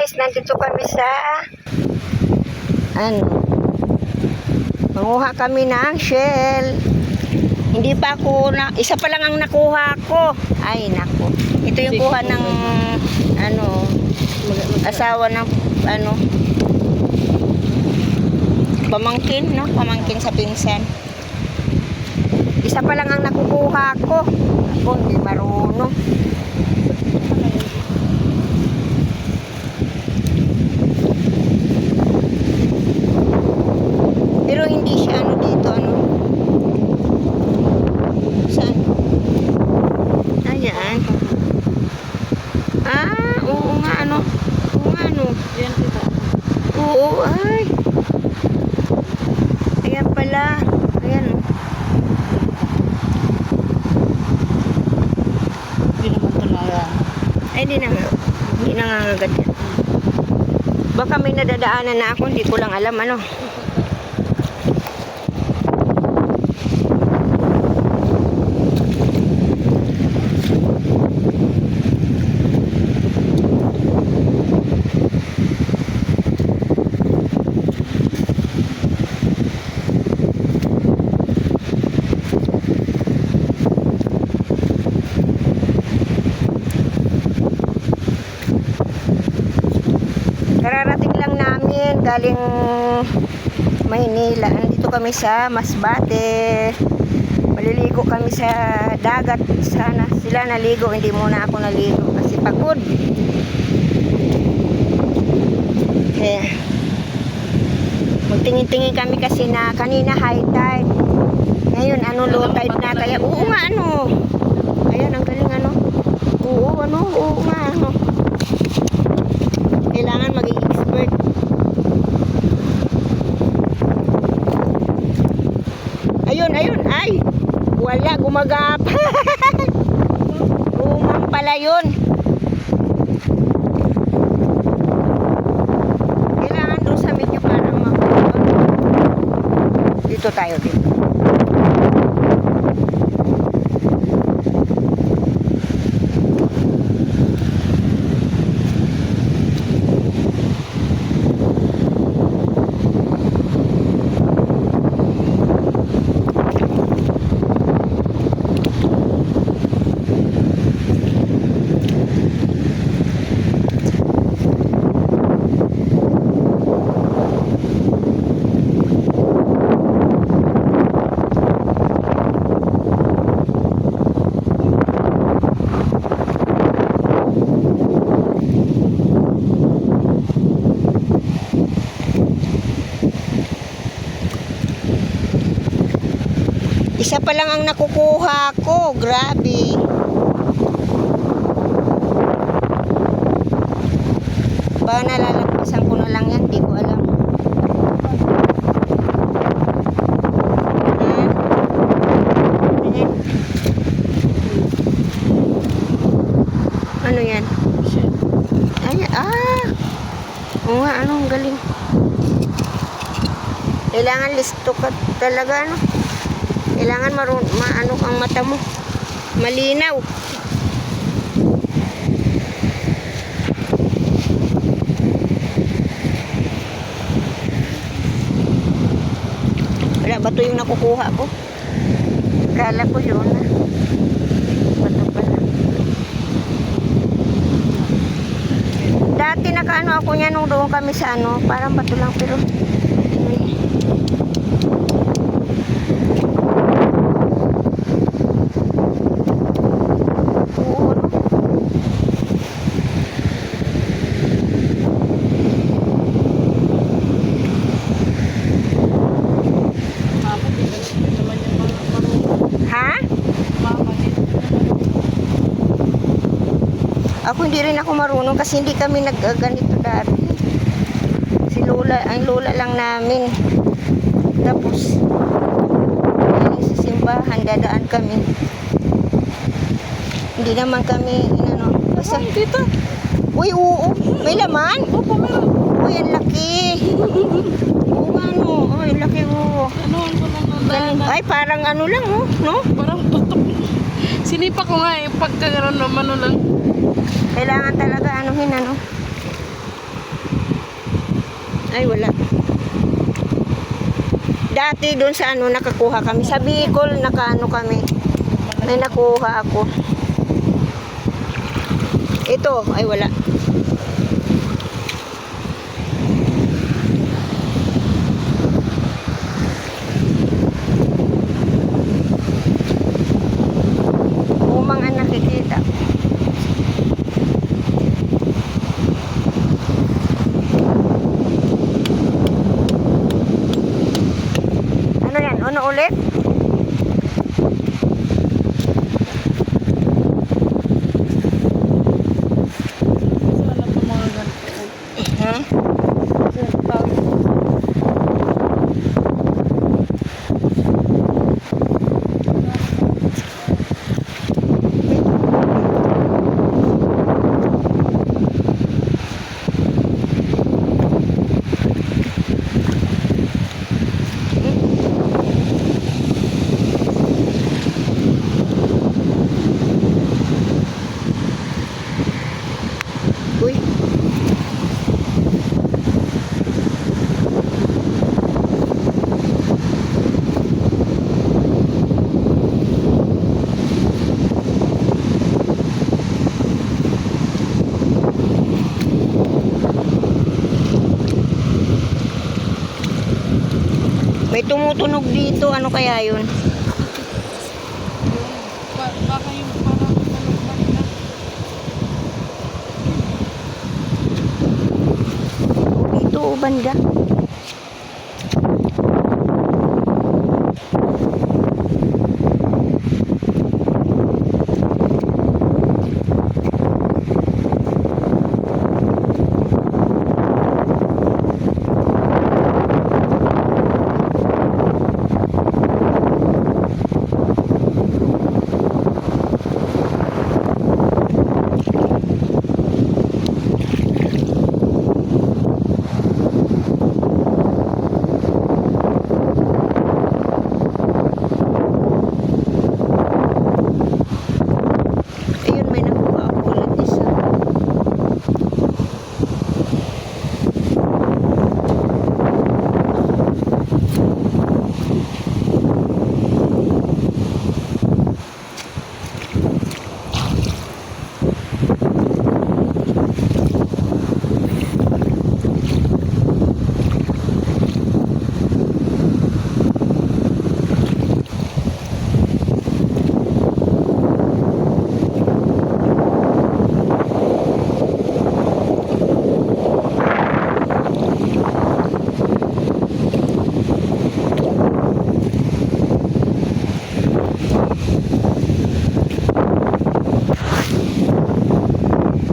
guys, nandito kami sa manguha kami ng shell. Hindi pa ako isa pa lang ang nakuha ko. Ay nako. Ito yung kuha ng asawa ng pamangkin, no? Pamangkin sa pinsan. Isa pa lang ang nakukuha ko. Ako hindi marunong. Pero hindi siya dito saan? Ayan. Oo nga Oo nga Yan kita. Oo, ay. Ayan pala. Ayan Hindi naman ito Ay, hindi nangangagat yan. Baka may nadadaanan na ako, hindi ko lang alam Kararating lang namin galing Maynila. Andito kami sa Masbate. Maliligo kami sa dagat sana. Sila naligo, hindi muna ako naligo kasi pagod. Kaya magtingin-tingin kami kasi na kanina high tide. Ngayon low tide na, kaya oo nga Ayan, ang galing Oo nga Kailangan maging expert. Ayun, ay! Wala, gumagap. Umang pala yun. Kailangan doon sa medyo parang dito tayo dito. Isa pa lang ang nakukuha ko. Grabe. Baka nalalagpasan ko na lang yan. Di ko alam. Ano yan? Ay, oo nga, ang galing. Kailangan listo ka talaga, Kailangan ang mata mo. Malinaw. Wala, bato yung nakukuha ko. Kala ko yun. Bato pala. Dati ako niya nung doon kami sa parang bato lang pero ako hindi rin ako marunong kasi hindi kami nagganito dati. Ang lola lang namin. Tapos sa simbahan dadaan kami. Hindi naman kami basta dito. Uy, oo. May laman? Opo, meron. Uy, ang laki. Ay, laki Galing. Ay, parang lang, no? Parang tutok. Sinipa ko nga pagka gano'n naman lang. Kailangan talaga Ay, wala. Dati doon sa ano, nakakuha kami. Sa Bicol, nakaano kami. May nakuha ako. Ito, ay wala. Umang ang nakikita. Ano yan? Ano ulit? Kasi wala pa mga ganito. Ha? Kasi pawis ko. Uy. May tumutunog dito. Ano kaya yun? Baka yung parang ano na. Dito, banda.